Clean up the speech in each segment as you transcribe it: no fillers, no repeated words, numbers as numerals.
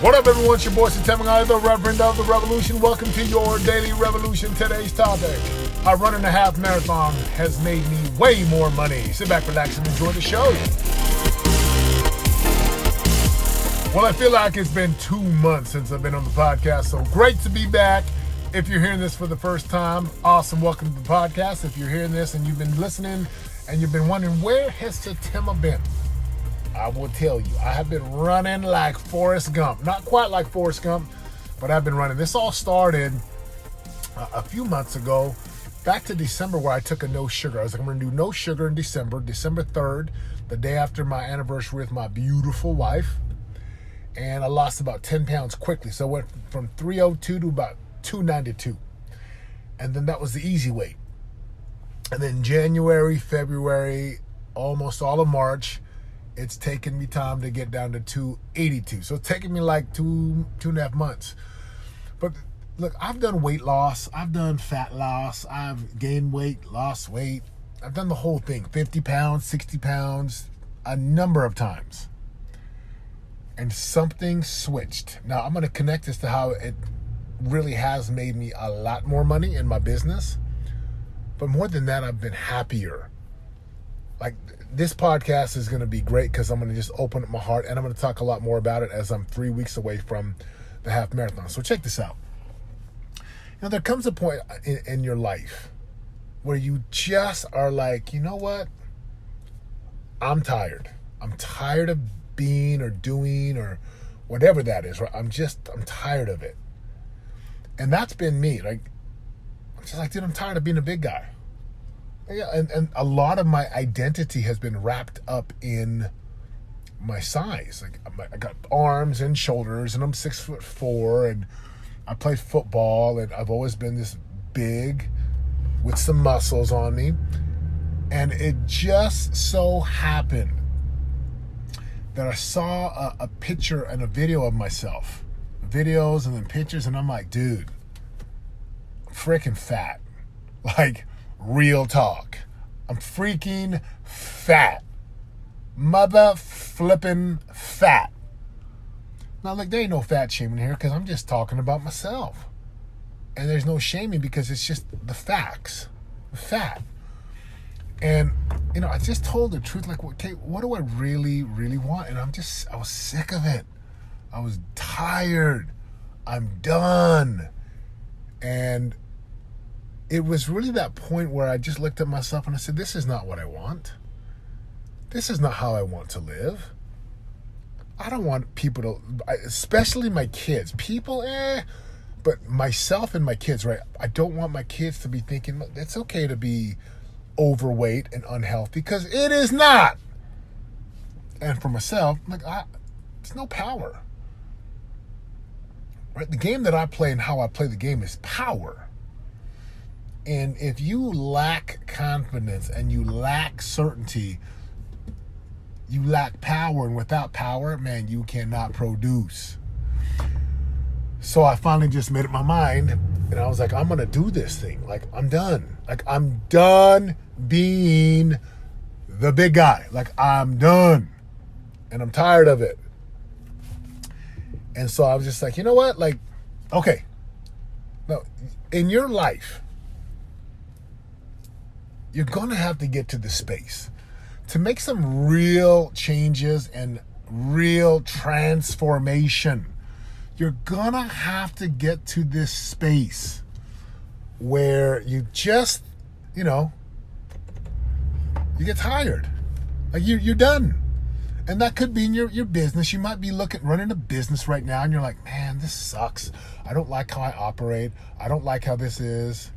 What up, everyone? It's your boy, Satemang, the Reverend of the Revolution. Welcome to your Daily Revolution. Today's topic: a run and a half marathon has made me way more money. Sit back, relax, and enjoy the show. Well, I feel like it's been 2 months since I've been on the podcast, so great to be back. If you're hearing this for the first time, awesome. Welcome to the podcast. If you're hearing this and you've been listening and you've been wondering, where has Satema been? I will tell you, I have been running like Forrest Gump. Not quite like Forrest Gump, but I've been running. This all started a few months ago, back to December, where I took a no sugar. I was like, I'm going to do no sugar in December 3rd, the day after my anniversary with my beautiful wife. And I lost about 10 pounds quickly. So I went from 302 to about 292. And then that was the easy weight. And then January, February, almost all of March, it's taken me time to get down to 282. So it's taken me like two and a half months. But look, I've done weight loss. I've done fat loss. I've gained weight, lost weight. I've done the whole thing, 50 pounds, 60 pounds, a number of times. And something switched. Now, I'm going to connect this to how it really has made me a lot more money in my business. But more than that, I've been happier. Like, this podcast is going to be great because I'm going to just open up my heart, and I'm going to talk a lot more about it as I'm 3 weeks away from the half marathon. So check this out. You know, there comes a point in your life where you just are like, you know what? I'm tired. I'm tired of being or doing or whatever that is. Right? I'm tired of it. And that's been me. Like, I'm just like, dude, I'm tired of being a big guy. Yeah, and a lot of my identity has been wrapped up in my size. Like, I got arms and shoulders, and I'm 6'4", and I play football, and I've always been this big with some muscles on me. And it just so happened that I saw a picture and a video of myself, videos and then pictures, and I'm like, dude, I'm freaking fat. Like, real talk. I'm freaking fat. Mother flipping fat. Now, look, there ain't no fat shaming here because I'm just talking about myself. And there's no shaming because it's just the facts. Fat. And, you know, I just told the truth. Like, okay, what do I really, really want? And I was sick of it. I was tired. I'm done. And it was really that point where I just looked at myself and I said, this is not what I want. This is not how I want to live. I don't want people to, especially my kids. People, but myself and my kids, right? I don't want my kids to be thinking it's okay to be overweight and unhealthy, because it is not. And for myself, like, there's no power. Right? The game that I play and how I play the game is power. And if you lack confidence and you lack certainty, you lack power. And without power, man, you cannot produce. So I finally just made up my mind. And I was like, I'm going to do this thing. Like, I'm done. Like, I'm done being the big guy. Like, I'm done. And I'm tired of it. And so I was just like, you know what? Like, okay. Now, in your life, you're going to have to get to the space to make some real changes and real transformation. You're going to have to get to this space where you just, you know, you get tired. Like, you're done. And that could be in your business. You might be running a business right now, and you're like, man, this sucks. I don't like how I operate. I don't like how this is.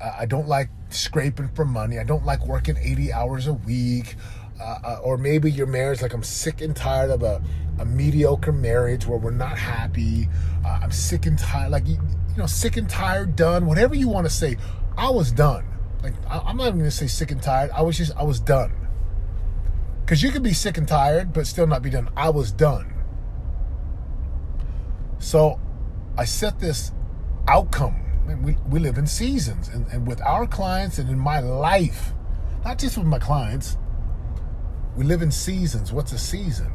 I don't like scraping for money. I don't like working 80 hours a week. Or maybe your marriage, like, I'm sick and tired of a mediocre marriage where we're not happy. I'm sick and tired, like, you know, sick and tired, done, whatever you want to say. I was done. Like, I'm not even going to say sick and tired. I was done. Because you could be sick and tired, but still not be done. I was done. So I set this outcome. We live in seasons, and with our clients and in my life, not just with my clients, we live in seasons. What's a season?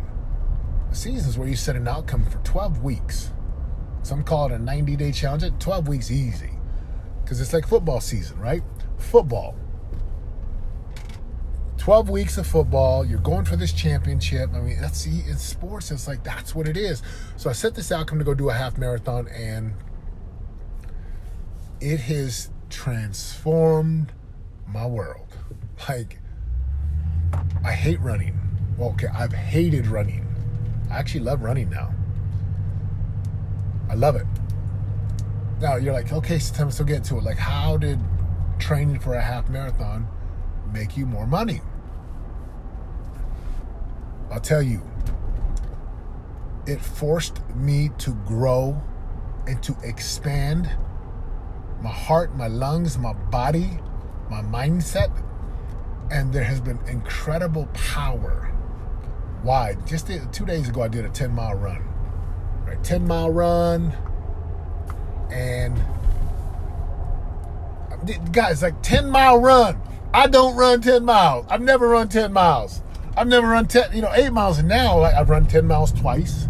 seasons where you set an outcome for 12 weeks. Some call it a 90-day challenge. 12 weeks easy. Because it's like football season, right? Football. 12 weeks of football. You're going for this championship. I mean, in sports, it's like that's what it is. So I set this outcome to go do a half marathon, and it has transformed my world. Like, I hate running. Well, okay, I've hated running. I actually love running now. I love it. Now, you're like, okay, so I'm still getting to it. Like, how did training for a half marathon make you more money? I'll tell you. It forced me to grow and to expand my heart, my lungs, my body, my mindset. And there has been incredible power. Why? Just 2 days ago, I did a 10-mile run. Right, 10-mile run. And guys, like 10-mile run. I don't run 10 miles. I've never run 10 miles. I've never run 8 miles. And now, like, I've run 10 miles twice.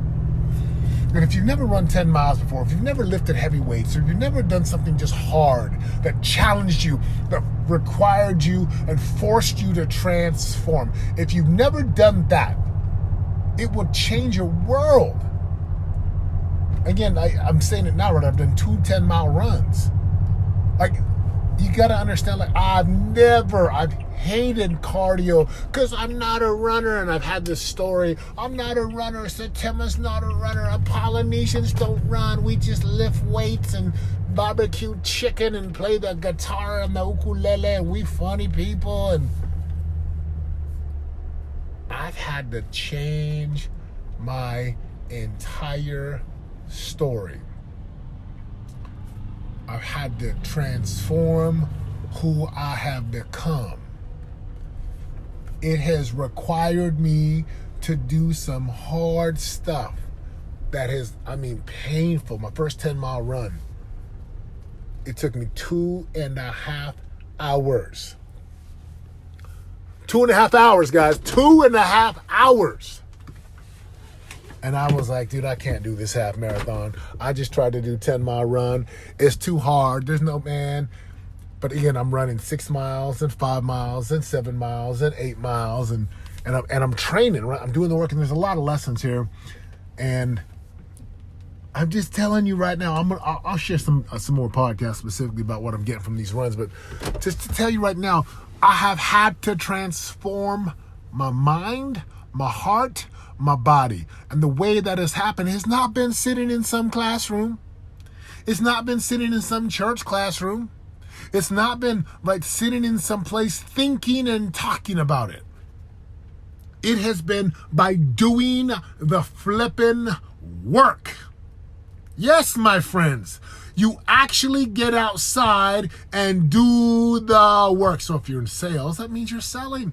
And if you've never run 10 miles before, if you've never lifted heavy weights, or if you've never done something just hard that challenged you, that required you and forced you to transform, if you've never done that, it will change your world. Again, I'm saying it now, right? I've done 2 10-mile runs. Like, you got to understand, like, I've hated cardio because I'm not a runner. And I've had this story. I'm not a runner. Satima's not a runner. Polynesians don't run. We just lift weights and barbecue chicken and play the guitar and the ukulele. And we funny people. And I've had to change my entire story. I've had to transform who I have become. It has required me to do some hard stuff that is, painful. My first 10-mile run, it took me 2.5 hours. 2.5 hours, guys. 2.5 hours. And I was like, dude, I can't do this half marathon. I just tried to do 10-mile run. It's too hard. There's no, man. But again, I'm running 6 miles and 5 miles and 7 miles and 8 miles. And I'm training, right? I'm doing the work, and there's a lot of lessons here. And I'm just telling you right now, I'll share some more podcasts specifically about what I'm getting from these runs. But just to tell you right now, I have had to transform my mind, my heart, my body. And the way that has happened has not been sitting in some classroom. It's not been sitting in some church classroom. It's not been like sitting in some place thinking and talking about it. It has been by doing the flipping work. Yes, my friends, you actually get outside and do the work. So if you're in sales, that means you're selling.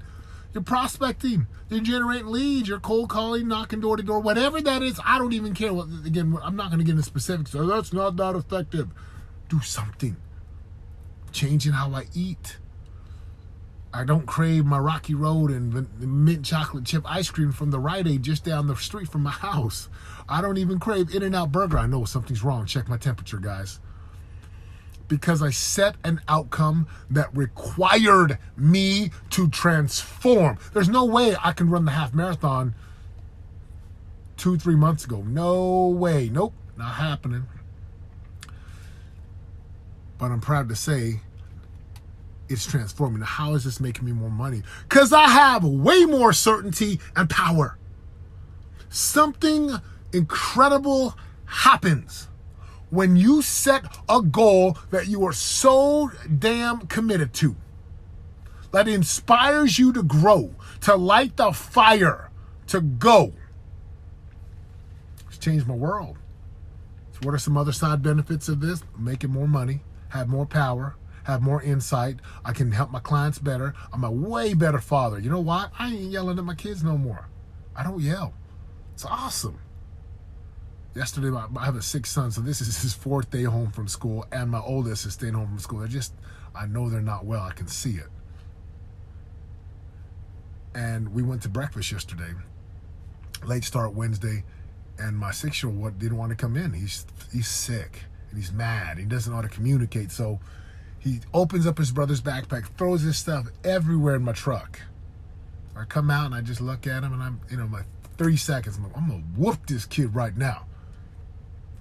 You're prospecting. You're generating leads. You're cold calling, knocking door to door. Whatever that is, I don't even care. Again, I'm not going to get into specifics. So that's not that effective. Do something. Changing how I eat. I don't crave my Rocky Road and mint chocolate chip ice cream from the Rite Aid just down the street from my house. I don't even crave In-N-Out Burger. I know something's wrong. Check my temperature, guys. Because I set an outcome that required me to transform. There's no way I can run the half marathon 2-3 months ago. No way. Nope, not happening. But I'm proud to say it's transforming. Now, how is this making me more money? Because I have way more certainty and power. Something incredible happens when you set a goal that you are so damn committed to, that inspires you to grow, to light the fire, to go. It's changed my world. So what are some other side benefits of this? Making more money, have more power, have more insight. I can help my clients better. I'm a way better father. You know why? I ain't yelling at my kids no more. I don't yell. It's awesome. Yesterday, I have a 6th son, so this is his 4th day home from school, and my oldest is staying home from school. I know they're not well. I can see it. And we went to breakfast yesterday, late start Wednesday, and my 6-year-old didn't want to come in. He's sick and he's mad. He doesn't know how to communicate, so he opens up his brother's backpack, throws his stuff everywhere in my truck. I come out and I just look at him, and I'm, like 3 seconds. I'm gonna whoop this kid right now.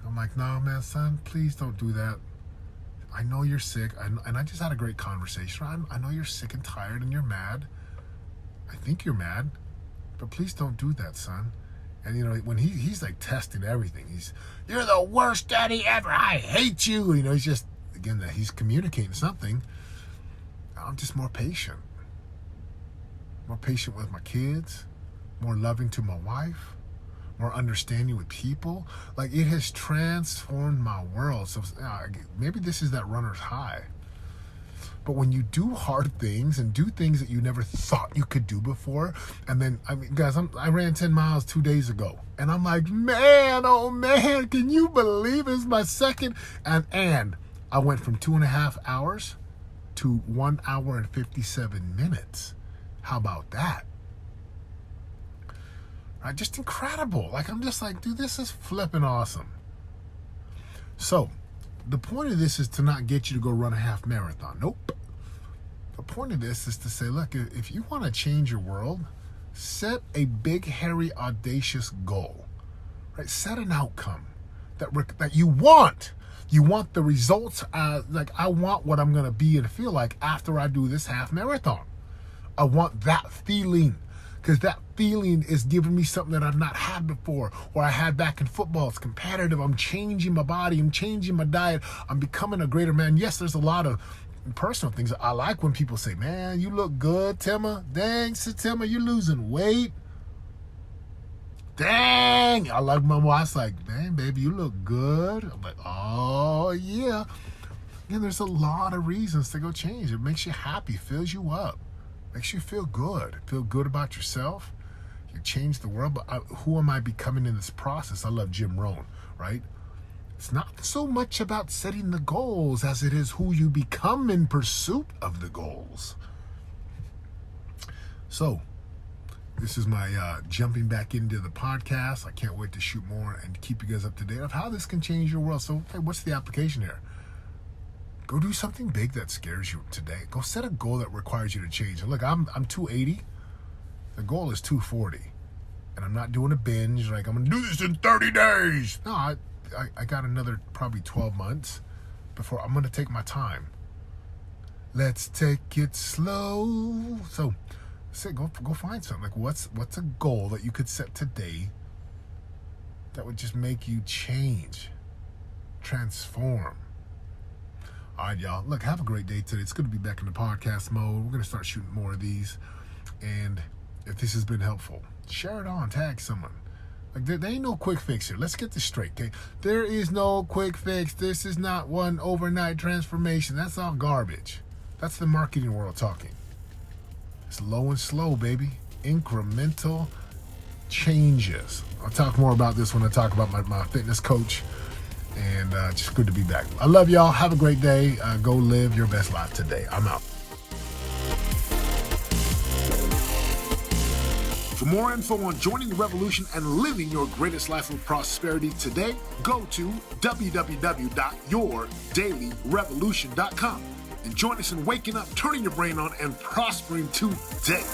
I'm like, no, man, son, please don't do that. I know you're sick, and I just had a great conversation. I know you're sick and tired and you're mad. I think you're mad, but please don't do that, son. And, when he's like testing everything. You're the worst daddy ever. I hate you. He's just, again, that he's communicating something. I'm just more patient. More patient with my kids. More loving to my wife. More understanding with people. Like, it has transformed my world. So maybe this is that runner's high. But when you do hard things and do things that you never thought you could do before, and then, guys, I ran 10 miles 2 days ago, and I'm like, man, oh man, can you believe it's my second? And I went from 2.5 hours to 1 hour and 57 minutes. How about that? Right, just incredible. Like, I'm just like, dude, this is flipping awesome. So, the point of this is to not get you to go run a half marathon. Nope. The point of this is to say, look, if you want to change your world, set a big, hairy, audacious goal. Right? Set an outcome that you want. You want the results. Like, I want what I'm going to be and feel like after I do this half marathon. I want that feeling. Because that feeling is giving me something that I've not had before, or I had back in football. It's competitive. I'm changing my body. I'm changing my diet. I'm becoming a greater man. Yes, there's a lot of personal things. I like when people say, man, you look good, Timma. Dang, Timma, you're losing weight. Dang. I like my wife's like, dang, baby, you look good. I'm like, oh, yeah. And there's a lot of reasons to go change. It makes you happy, fills you up. Makes you feel good. Feel good about yourself. You change the world. But who am I becoming in this process? I love Jim Rohn, right? It's not so much about setting the goals as it is who you become in pursuit of the goals. So, this is my jumping back into the podcast. I can't wait to shoot more and keep you guys up to date of how this can change your world. So, hey, what's the application here? Go do something big that scares you today. Go set a goal that requires you to change. And look, I'm 280. The goal is 240. And I'm not doing a binge. Like, I'm going to do this in 30 days. No, I got another probably 12 months before I'm going to take my time. Let's take it slow. So, go find something. Like, what's a goal that you could set today that would just make you change, transform? All right, y'all. Look, have a great day today. It's good to be back in the podcast mode. We're going to start shooting more of these. And if this has been helpful, share it on. Tag someone. Like, there ain't no quick fix here. Let's get this straight, okay? There is no quick fix. This is not one overnight transformation. That's all garbage. That's the marketing world talking. It's low and slow, baby. Incremental changes. I'll talk more about this when I talk about my fitness coach. And just good to be back. I love y'all. Have a great day. Go live your best life today. I'm out. For more info on joining the revolution and living your greatest life of prosperity today, go to www.yourdailyrevolution.com and join us in waking up, turning your brain on, and prospering today.